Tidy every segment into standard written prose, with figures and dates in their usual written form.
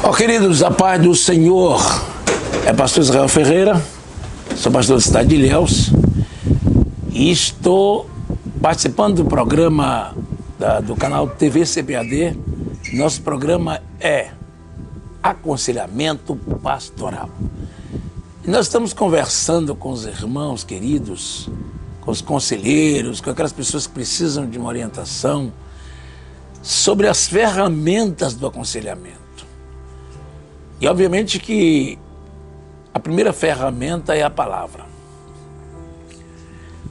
Ó, queridos, a paz do Senhor. É pastor Israel Ferreira, sou pastor da cidade de Ilhéus e estou participando do programa do canal TV CPAD. Nosso programa é Aconselhamento Pastoral. E nós estamos conversando com os irmãos queridos, com os conselheiros, com aquelas pessoas que precisam de uma orientação sobre as ferramentas do aconselhamento. E obviamente que a primeira ferramenta é a palavra.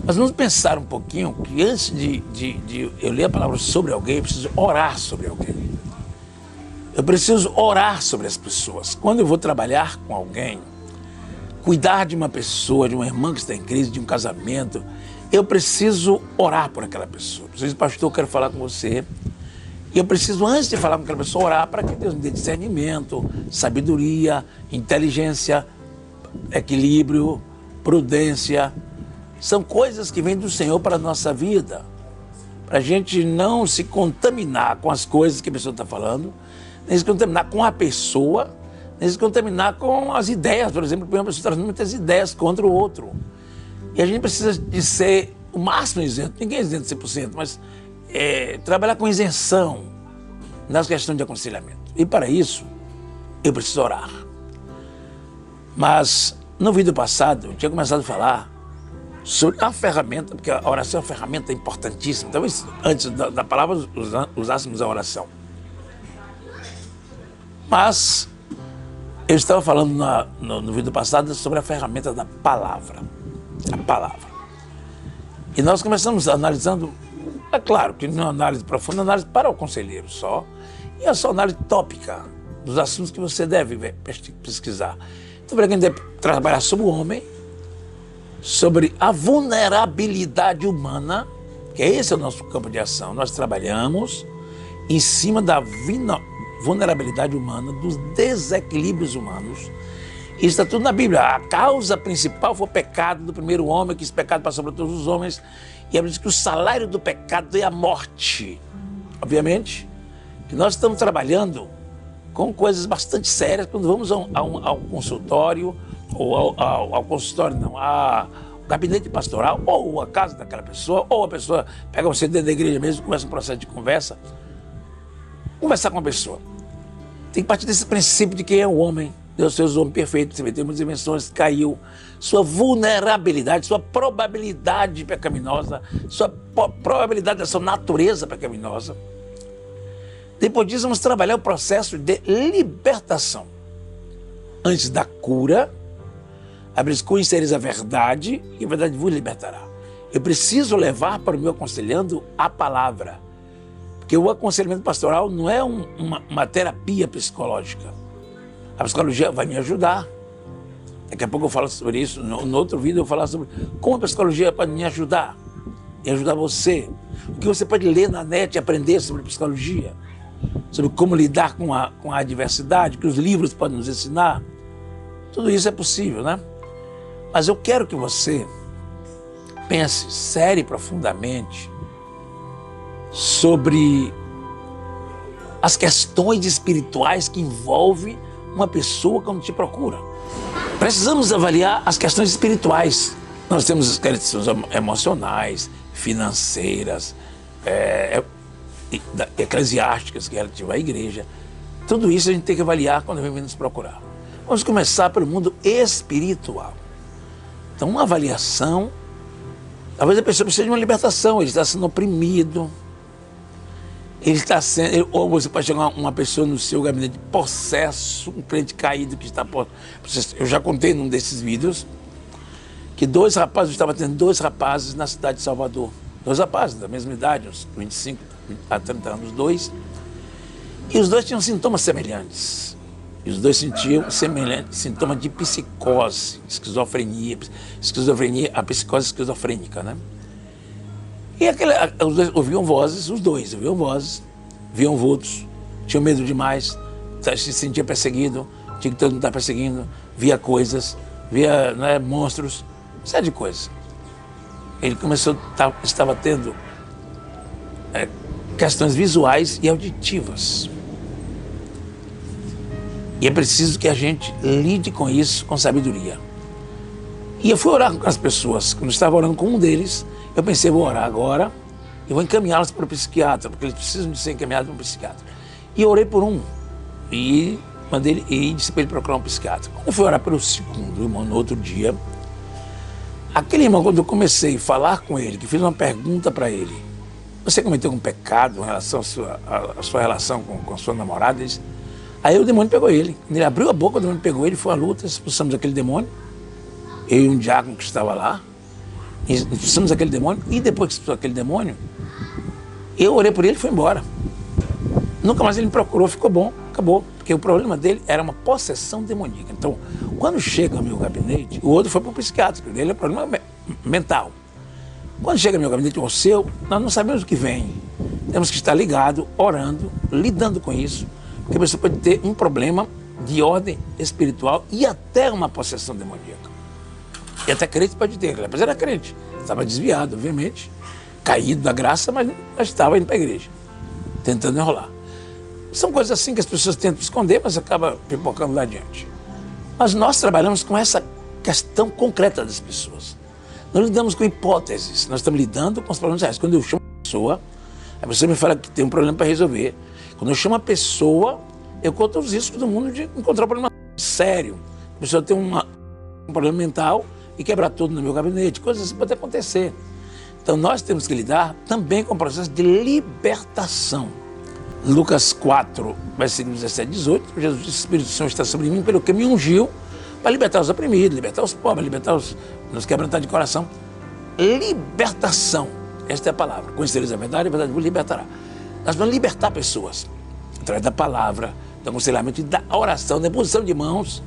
Mas vamos pensar um pouquinho que antes de eu ler a palavra sobre alguém, eu preciso orar sobre alguém. Eu preciso orar sobre as pessoas. Quando eu vou trabalhar com alguém, cuidar de uma pessoa, de uma irmã que está em crise, de um casamento, eu preciso orar por aquela pessoa. Eu preciso, pastor, eu quero falar com você. E eu preciso, antes de falar com aquela pessoa, orar para que Deus me dê discernimento, sabedoria, inteligência, equilíbrio, prudência. São coisas que vêm do Senhor para a nossa vida. Para a gente não se contaminar com as coisas que a pessoa está falando, nem se contaminar com a pessoa, nem se contaminar com as ideias. Por exemplo, uma pessoa traz muitas ideias contra o outro. E a gente precisa de ser o máximo isento. Ninguém é isento 100%, mas trabalhar com isenção nas questões de aconselhamento. E para isso, eu preciso orar. Mas no vídeo passado, eu tinha começado a falar sobre a ferramenta, porque a oração é uma ferramenta importantíssima. Talvez antes da palavra usássemos a oração. Mas eu estava falando no vídeo passado sobre a ferramenta da palavra. A palavra. E nós começamos analisando. É claro que não é uma análise profunda, é uma análise para o conselheiro só. E é só análise tópica dos assuntos que você deve pesquisar. Então, para quem deve trabalhar sobre o homem, sobre a vulnerabilidade humana, que esse é o nosso campo de ação. Nós trabalhamos em cima da vulnerabilidade humana, dos desequilíbrios humanos. Isso está tudo na Bíblia. A causa principal foi o pecado do primeiro homem, que esse pecado passou para todos os homens. E é por isso que o salário do pecado é a morte. Obviamente que nós estamos trabalhando com coisas bastante sérias quando vamos ao consultório, ou ao consultório não, ao gabinete pastoral, ou a casa daquela pessoa, ou a pessoa pega você dentro da igreja mesmo, começa um processo de conversa. Conversar com a pessoa. Tem que partir desse princípio de quem é o homem. Deus fez o homem perfeito, você tem muitas invenções, caiu. Sua vulnerabilidade, sua probabilidade pecaminosa, sua probabilidade da sua natureza pecaminosa. Depois disso, vamos trabalhar o processo de libertação. Antes da cura, conhecereis a verdade e a verdade vos libertará. Eu preciso levar para o meu aconselhando a palavra. Porque o aconselhamento pastoral não é uma terapia psicológica. A psicologia vai me ajudar. Daqui a pouco eu falo sobre isso. No outro vídeo eu vou falar sobre como a psicologia pode me ajudar e ajudar você. O que você pode ler na net e aprender sobre psicologia, sobre como lidar com a adversidade, que os livros podem nos ensinar. Tudo isso é possível, né? Mas eu quero que você pense sério e profundamente sobre as questões espirituais que envolvem uma pessoa quando te procura. Precisamos avaliar as questões espirituais. Nós temos as questões emocionais, financeiras, eclesiásticas, que é relativa à igreja. Tudo isso a gente tem que avaliar quando vem nos procurar. Vamos começar pelo mundo espiritual. Então, uma avaliação, talvez a pessoa precise de uma libertação, ele está sendo oprimido, ele está sendo, ou você pode chegar uma pessoa no seu gabinete de possesso, um crente caído que está possesso. Eu já contei num desses vídeos que eu estava tendo dois rapazes na cidade de Salvador. Dois rapazes da mesma idade, uns 25 a 30 anos, dois. E os dois tinham sintomas semelhantes. E os dois sentiam sintomas de psicose, esquizofrenia, a psicose esquizofrênica, né? E os dois ouviam vozes, viam vultos, tinham medo demais, se sentia perseguido, tinha que todo mundo estar perseguindo, via coisas, via monstros, série de coisas. Ele estava tendo questões visuais e auditivas. E é preciso que a gente lide com isso com sabedoria. E eu fui orar com as pessoas. Quando eu estava orando com um deles, eu pensei, vou orar agora e vou encaminhá-los para o psiquiatra, porque eles precisam de ser encaminhados para um psiquiatra. E eu orei por um e mandei e disse para ele procurar um psiquiatra. Quando eu fui orar pelo segundo irmão, no outro dia, aquele irmão, quando eu comecei a falar com ele, que fiz uma pergunta para ele, você cometeu um pecado em relação à sua relação com a sua namorada? Ele disse, aí o demônio pegou ele. Quando ele abriu a boca, o demônio pegou ele, foi à luta, expulsamos aquele demônio. Eu e um diácono que estava lá, expulsamos aquele demônio, e depois que expulsou aquele demônio, eu orei por ele e foi embora. Nunca mais ele me procurou, ficou bom, acabou. Porque o problema dele era uma possessão demoníaca. Então, quando chega ao meu gabinete, o outro foi para o psiquiatra, o dele é problema mental. Quando chega ao meu gabinete, o seu, nós não sabemos o que vem. Temos que estar ligado, orando, lidando com isso, porque a pessoa pode ter um problema de ordem espiritual e até uma possessão demoníaca. E até crente pode ter, apesar era crente, estava desviado, obviamente, caído da graça, mas estava indo para a igreja, tentando enrolar. São coisas assim que as pessoas tentam esconder, mas acaba pipocando lá adiante. Mas nós trabalhamos com essa questão concreta das pessoas. Não lidamos com hipóteses, nós estamos lidando com os problemas reais. Quando eu chamo a pessoa me fala que tem um problema para resolver. Quando eu chamo a pessoa, eu conto os riscos do mundo de encontrar um problema sério. A pessoa tem um problema mental e quebrar tudo no meu gabinete, coisas assim podem acontecer. Então nós temos que lidar também com o processo de libertação. Lucas 4, versículos 17 e 18, Jesus disse, o Espírito Santo está sobre mim pelo que me ungiu para libertar os oprimidos, libertar os pobres, libertar os quebrantados de coração. Libertação, esta é a palavra. Conhecereis a verdade vos libertará. Nós vamos libertar pessoas através da palavra, do aconselhamento e da oração, da imposição de mãos.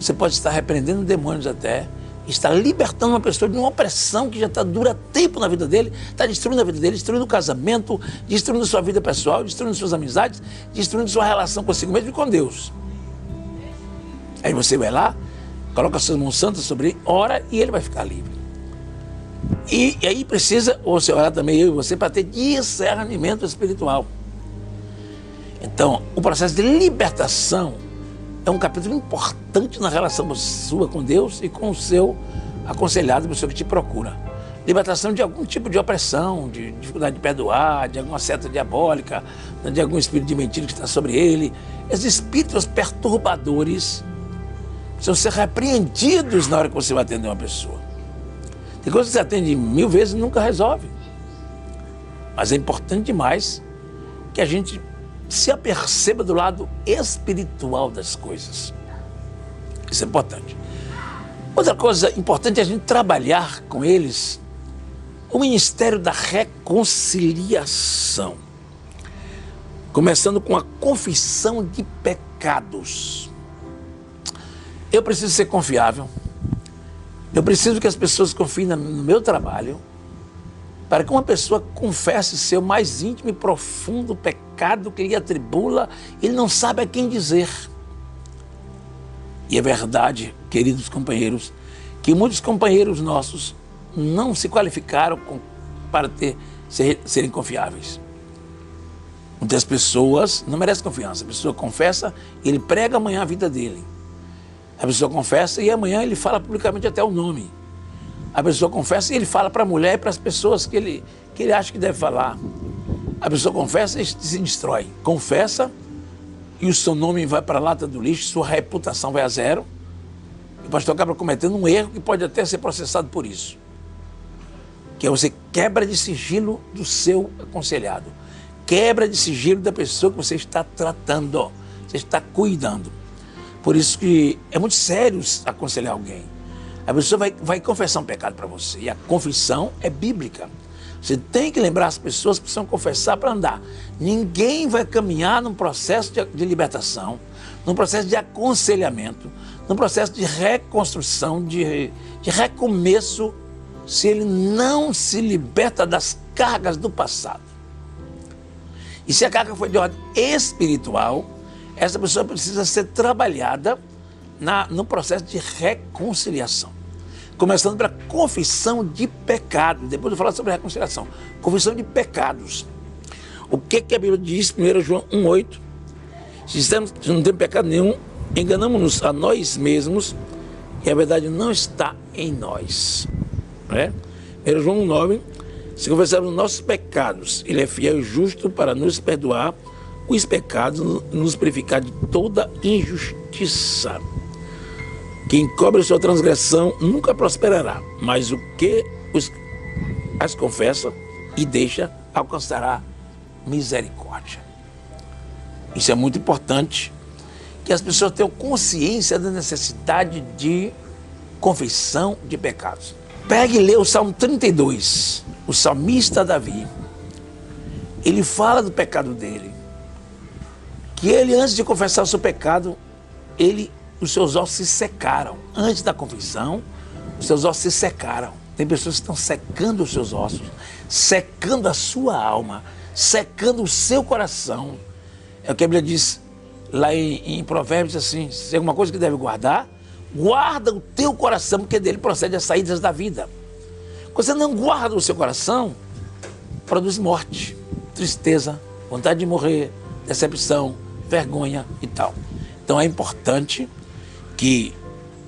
Você pode estar repreendendo demônios até, está libertando uma pessoa de uma opressão que já está dura tempo na vida dele, está destruindo a vida dele, destruindo o casamento, destruindo sua vida pessoal, destruindo suas amizades, destruindo sua relação consigo mesmo e com Deus. Aí você vai lá, coloca suas mãos santas sobre ele, ora e ele vai ficar livre. E aí precisa você orar também, eu e você, para ter discernimento espiritual. Então, o processo de libertação é um capítulo importante na relação sua com Deus e com o seu aconselhado, a pessoa que te procura. Libertação de algum tipo de opressão, de dificuldade de perdoar, de alguma seta diabólica, de algum espírito de mentira que está sobre ele. Esses espíritos perturbadores precisam ser repreendidos na hora que você vai atender uma pessoa. Tem coisas que você atende 1000 vezes e nunca resolve. Mas é importante demais que a gente se aperceba do lado espiritual das coisas. Isso é importante. Outra coisa importante é a gente trabalhar com eles o ministério da reconciliação. Começando com a confissão de pecados. Eu preciso ser confiável. Eu preciso que as pessoas confiem no meu trabalho, para que uma pessoa confesse seu mais íntimo e profundo pecado que lhe atribula, ele não sabe a quem dizer. E é verdade, queridos companheiros, que muitos companheiros nossos não se qualificaram para serem confiáveis. Muitas pessoas não merecem confiança. A pessoa confessa e ele prega amanhã a vida dele. A pessoa confessa e amanhã ele fala publicamente até o nome. A pessoa confessa e ele fala para a mulher e para as pessoas que ele acha que deve falar. A pessoa confessa e se destrói. Confessa e o seu nome vai para a lata do lixo, sua reputação vai a zero. E o pastor acaba cometendo um erro que pode até ser processado por isso. Que é você quebra de sigilo do seu aconselhado. Quebra de sigilo da pessoa que você está tratando, você está cuidando. Por isso que é muito sério aconselhar alguém. A pessoa vai confessar um pecado para você. E a confissão é bíblica. Você tem que lembrar as pessoas que precisam confessar para andar. Ninguém vai caminhar num processo de libertação, num processo de aconselhamento, num processo de reconstrução, de recomeço, se ele não se liberta das cargas do passado. E se a carga foi de ordem espiritual, essa pessoa precisa ser trabalhada no processo de reconciliação. Começando pela confissão de pecado. Depois eu vou falar sobre a reconciliação. Confissão de pecados. O que a Bíblia diz, 1 João 1,8? Se não temos pecado nenhum, enganamos-nos a nós mesmos e a verdade não está em nós. Né? 1 João 9, se confessarmos nossos pecados, Ele é fiel e justo para nos perdoar os pecados e nos purificar de toda injustiça. Quem cobre sua transgressão nunca prosperará, mas o que as confessa e deixa alcançará misericórdia. Isso é muito importante, que as pessoas tenham consciência da necessidade de confissão de pecados. Pegue e lê o Salmo 32, o salmista Davi. Ele fala do pecado dele, que ele, antes de confessar o seu pecado, os seus ossos se secaram. Antes da confissão, os seus ossos se secaram. Tem pessoas que estão secando os seus ossos, secando a sua alma, secando o seu coração. É o que a Bíblia diz lá em Provérbios, assim, se tem alguma coisa que deve guardar, guarda o teu coração, porque dele procede as saídas da vida. Quando você não guarda o seu coração, produz morte, tristeza, vontade de morrer, decepção, vergonha e tal. Então é importante que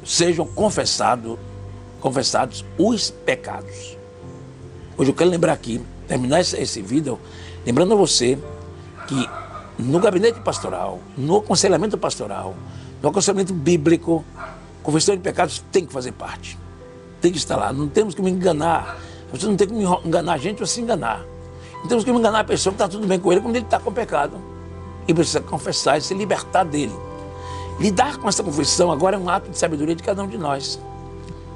sejam confessados os pecados. Hoje eu quero lembrar aqui, terminar esse vídeo, lembrando a você que no gabinete pastoral, no aconselhamento pastoral, no aconselhamento bíblico, confissão de pecados tem que fazer parte. Tem que estar lá. Não temos que me enganar. Você não tem que enganar a gente ou se enganar. Não temos que me enganar a pessoa que está tudo bem com ele quando ele está com pecado. E precisa confessar e se libertar dele. Lidar com essa confissão agora é um ato de sabedoria de cada um de nós.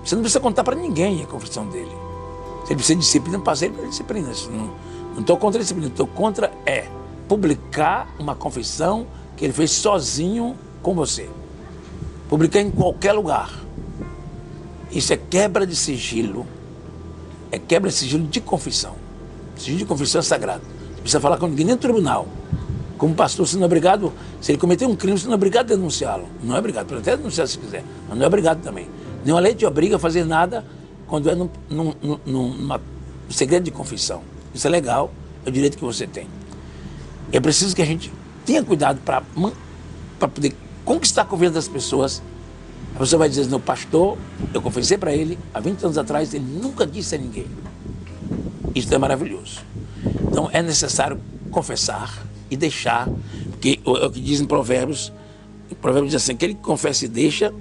Você não precisa contar para ninguém a confissão dele. Se ele precisa de disciplina, passe ele para disciplina. Não estou contra a disciplina, estou contra publicar uma confissão que ele fez sozinho com você. Publicar em qualquer lugar. Isso é quebra de sigilo. É quebra de sigilo de confissão. Sigilo de confissão é sagrado. Você precisa falar com ninguém, nem no tribunal. Como pastor, você não é obrigado, se ele cometer um crime, você não é obrigado a denunciá-lo. Não é obrigado, pode até denunciar se quiser, mas não é obrigado também. Nenhuma lei te obriga a fazer nada quando é num segredo de confissão. Isso é legal, é o direito que você tem. É preciso que a gente tenha cuidado para poder conquistar a confiança das pessoas. A pessoa vai dizer, meu pastor, eu confessei para ele, há 20 anos atrás, ele nunca disse a ninguém. Isso é maravilhoso. Então é necessário confessar e deixar, porque é o que diz em Provérbios diz assim, aquele que confessa e deixa,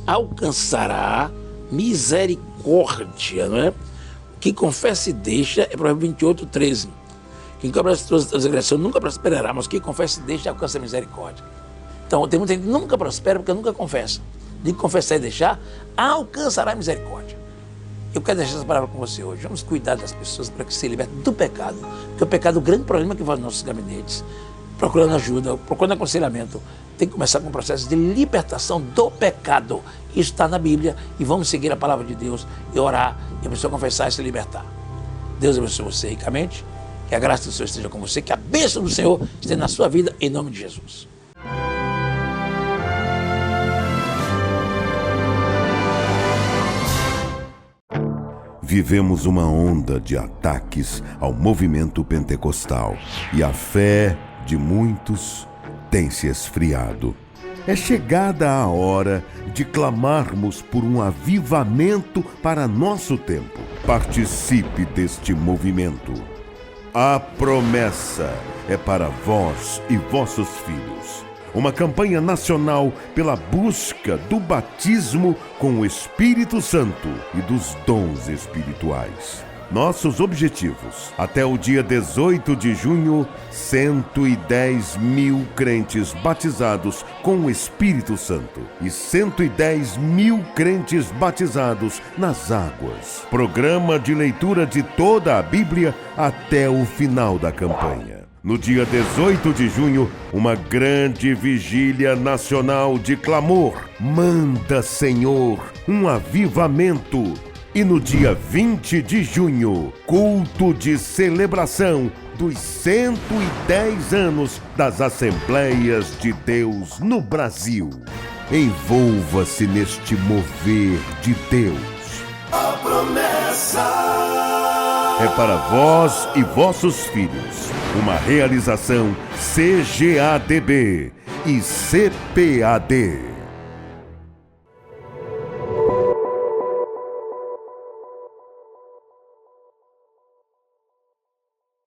alcançará misericórdia, não é? O que confessa e deixa é Provérbios 28, 13. Quem cobra as suas transgressões nunca prosperará, mas quem confessa e deixa alcança misericórdia. Então tem muita gente que nunca prospera porque nunca confessa. De confessar e deixar, alcançará misericórdia. Eu quero deixar essa palavra com você hoje. Vamos cuidar das pessoas para que se libertem do pecado. Porque o pecado é o grande problema que vai nos nossos gabinetes. Procurando ajuda, procurando aconselhamento. Tem que começar com um processo de libertação do pecado. Isso está na Bíblia. E vamos seguir a palavra de Deus e orar. E a pessoa confessar e se libertar. Deus abençoe você ricamente. Que a graça do Senhor esteja com você. Que a bênção do Senhor esteja na sua vida. Em nome de Jesus. Vivemos uma onda de ataques ao movimento pentecostal e a fé de muitos tem se esfriado. É chegada a hora de clamarmos por um avivamento para nosso tempo. Participe deste movimento. A promessa é para vós e vossos filhos. Uma campanha nacional pela busca do batismo com o Espírito Santo e dos dons espirituais. Nossos objetivos: até o dia 18 de junho, 110 mil crentes batizados com o Espírito Santo e 110 mil crentes batizados nas águas. Programa de leitura de toda a Bíblia até o final da campanha. No dia 18 de junho, uma grande vigília nacional de clamor. Manda, Senhor, um avivamento. E no dia 20 de junho, culto de celebração dos 110 anos das Assembleias de Deus no Brasil. Envolva-se neste mover de Deus. A promessa é para vós e vossos filhos. Uma realização CGADB. e CPAD.